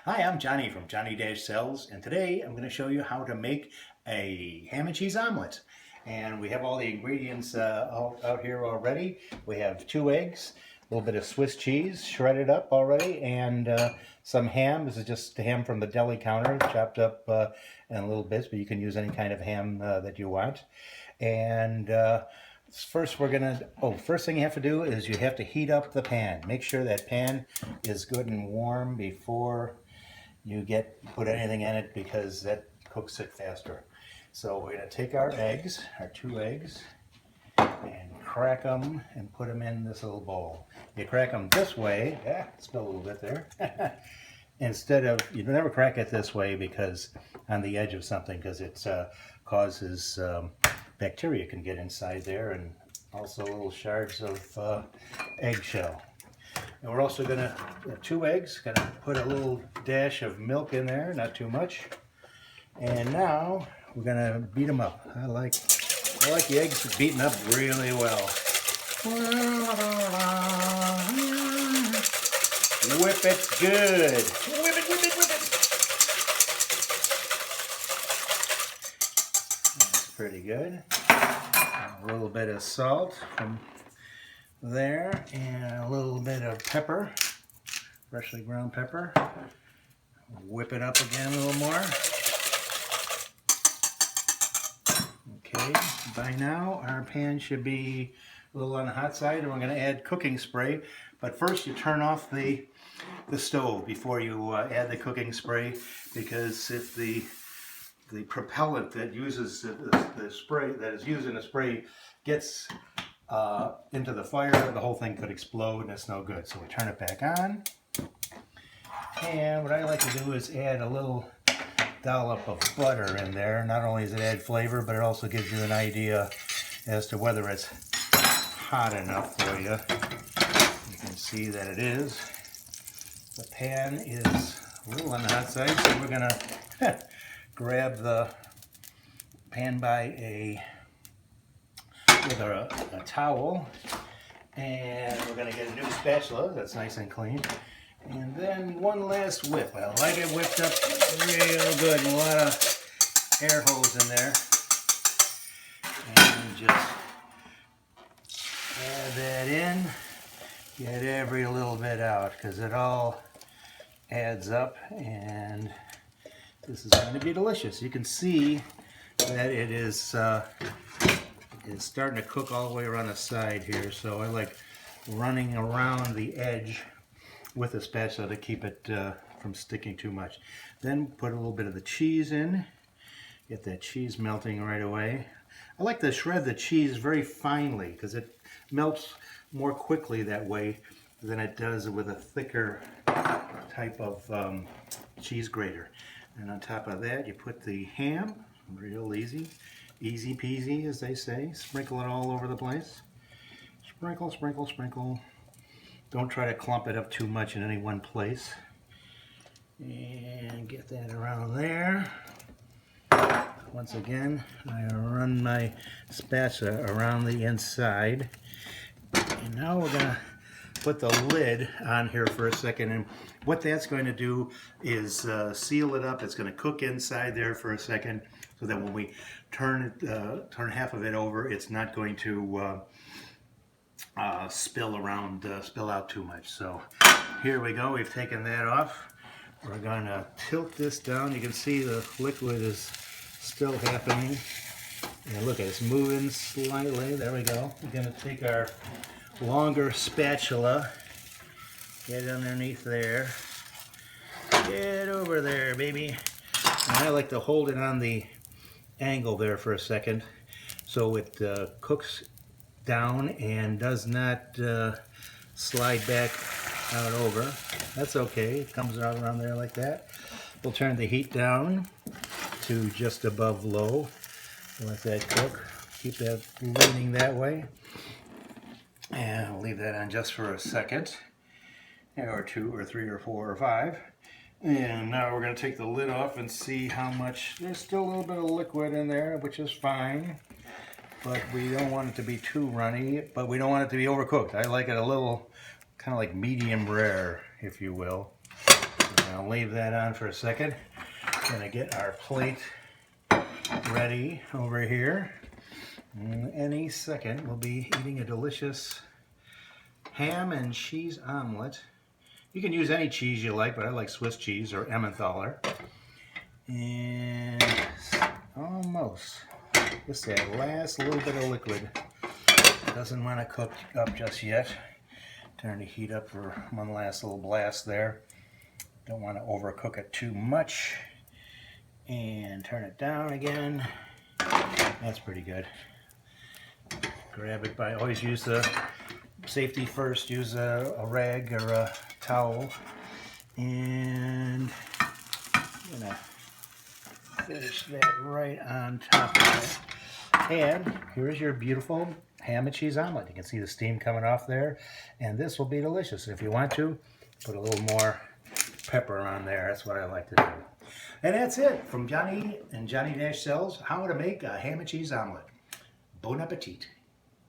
Hi, I'm Johnny from Johnny-Sells, and today I'm going to show you how to make a ham and cheese omelet. And we have all the ingredients out here already. We have 2 eggs, a little bit of Swiss cheese shredded up already, and some ham. This is just ham from the deli counter, chopped up in little bits, but you can use any kind of ham that you want. And first first thing you have to do is you have to heat up the pan. Make sure that pan is good and warm before you put anything in it, because that cooks it faster. So we're going to take our eggs, our 2 eggs, and crack them and put them in this little bowl. You crack them this way, spill a little bit there. You never crack it this way because on the edge of something, because it causes bacteria can get inside there, and also little shards of eggshell. And we're also going to, 2 eggs, going to put a little dash of milk in there, not too much. And now we're going to beat them up. I like the eggs beaten up really well. Whip it good. Whip it, whip it, whip it. That's pretty good. A little bit of salt from there, and a little bit of pepper, freshly ground pepper. Whip it up again a little more. Okay, by now our pan should be a little on the hot side, and we're going to add cooking spray. But first you turn off the stove before you add the cooking spray, because if the propellant that uses the spray, that is used in the spray, gets into the fire, the whole thing could explode, and it's no good. So we turn it back on. And what I like to do is add a little dollop of butter in there. Not only does it add flavor, but it also gives you an idea as to whether it's hot enough for you. You can see that it is. The pan is a little on the hot side, so we're going to grab the pan with a towel, and we're going to get a new spatula that's nice and clean, and then one last whip. I like it whipped up real good, and a lot of air holes in there, and just add that in, get every little bit out, because it all adds up, and this is going to be delicious. You can see that it is it's starting to cook all the way around the side here, so I like running around the edge with a spatula to keep it from sticking too much. Then put a little bit of the cheese in, get that cheese melting right away. I like to shred the cheese very finely, because it melts more quickly that way than it does with a thicker type of cheese grater. And on top of that, you put the ham, real easy. Easy peasy, as they say. Sprinkle it all over the place. Sprinkle, sprinkle, sprinkle. Don't try to clump it up too much in any one place. And get that around there. Once again, I run my spatula around the inside. And now we're going to put the lid on here for a second. And what that's going to do is seal it up. It's going to cook inside there for a second, so that when we turn half of it over, it's not going to spill out too much. So here we go. We've taken that off. We're going to tilt this down. You can see the liquid is still happening. And look, it's moving slightly. There we go. We're going to take our longer spatula, get underneath there, get over there, baby. And I like to hold it on the angle there for a second, so it cooks down and does not slide back out over. That's okay. It comes out around there like that. We'll turn the heat down to just above low. Let that cook. Keep that leaning that way. And I'll leave that on just for a second, or 2 or 3 or 4 or 5. And now we're going to take the lid off and see how much. There's still a little bit of liquid in there, which is fine. But we don't want it to be too runny, but we don't want it to be overcooked. I like it a little kind of like medium rare, if you will. I'll leave that on for a second. Gonna get our plate ready over here. And any second we'll be eating a delicious ham and cheese omelet. You can use any cheese you like, but I like Swiss cheese or Emmentaler. And almost, just that last little bit of liquid. Doesn't want to cook up just yet. Turn the heat up for one last little blast there. Don't want to overcook it too much. And turn it down again. That's pretty good. Grab it by, always use the safety first, use a rag or a towel. And I'm gonna finish that right on top of it. And here's your beautiful ham and cheese omelet. You can see the steam coming off there, and this will be delicious. If you want to, put a little more pepper on there. That's what I like to do. And that's it from Johnny and Johnny-Sells, how to make a ham and cheese omelet. Bon appetit.